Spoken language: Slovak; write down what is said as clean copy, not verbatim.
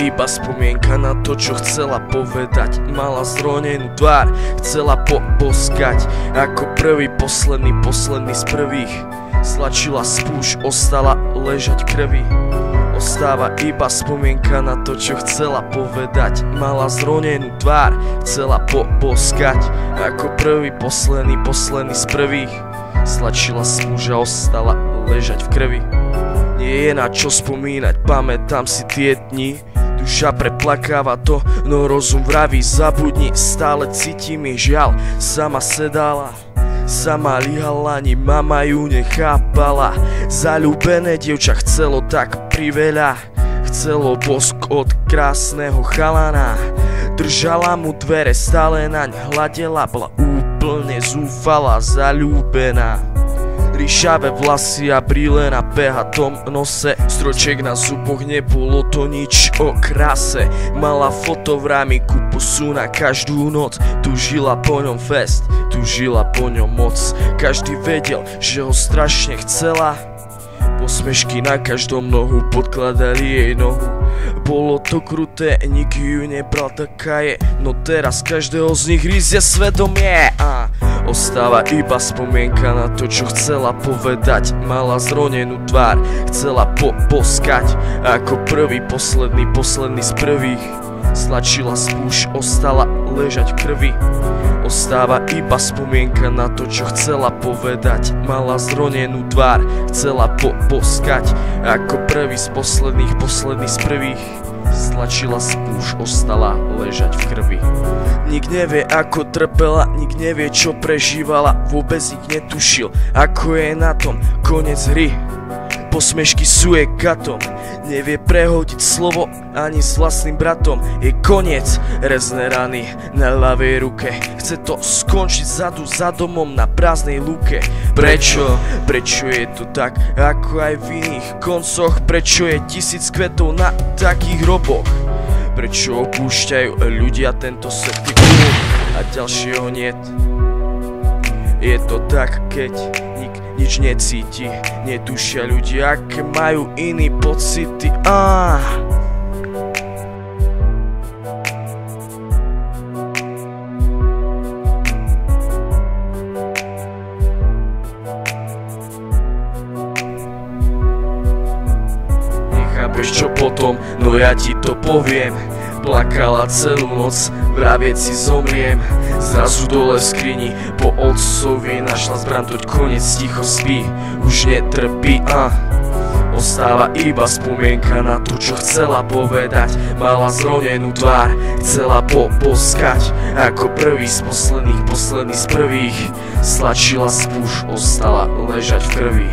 iba spomienka na to, čo chcela povedať. Mala zronenú tvár, chcela poboskať. Ako prvý, posledný z prvých. Stlačila spúšť, ostala ležať krvi. Ostáva iba spomienka na to, čo chcela povedať. Mala zronenú tvár, chcela poboskať. Ako prvý, posledný z prvých. Stlačila spúšť a ostala ležať v krvi. Nie je na čo spomínať, pamätám si tie dni. Duša preplakáva to, no rozum vraví zabudni. Stále cítim jej žiaľ, sama sedala, sama lihala, ani mama ju nechápala. Zaľúbené dievča chcelo tak priveľa, chcelo bosk od krásneho chalana. Držala mu dvere, stále naň hladela, bola úplne zúfala, zaľúbená. Ríšavé vlasy a brýle na pehatom nose, stroček na zuboch, nebolo to nič o kráse. Mala foto v rámi, pusu na každú noc. Tužila po ňom fest, tužila po ňom moc. Každý vedel, že ho strašne chcela. Posmešky na každom nohu podkladali jej nohu. Bolo to kruté, nikto ju nebral, taká je. No teraz každého z nich rízie svedomie. Ostáva iba spomienka na to, čo chcela povedať. Mala zronenú tvár, chcela poboskať. Ako prvý, posledný z prvých. Stlačila spúšť, ostala ležať v krvi. Ostáva iba spomienka na to, čo chcela povedať. Mala zronenú tvár, chcela poboskať. Ako prvý z prvých. Stlačila spúšť, ostala ležať v krvi. Nik nevie, ako trpela, nik nevie, čo prežívala. Vôbec nik netušil, ako je na tom koniec hry. Posmešky sú jej katom, nevie prehodiť slovo ani s vlastným bratom. Je koniec, rezné rany na ľavej ruke. Chce to skončiť zadu za domom na prázdnej lúke. Prečo? Prečo je to tak, ako aj v iných koncoch? Prečo je 1000 kvetov na takých hroboch? Prečo opúšťajú ľudia tento svet a ďalšieho niet? Je to tak, keď nič necíti, netušia ľudia, aké majú iný pocity. Nechápeš, čo potom, no ja ti to poviem. Plakala celú noc, vraviec si zomriem. Zrazu dole v skrini po otcovi našla zbraň, toť koniec, ticho spí, už netrpí. Ostáva iba spomienka na to, čo chcela povedať. Mala zronenú tvár, chcela poboskať. Ako prvý z posledných z prvých. Stlačila spúšť, ostala ležať v krvi.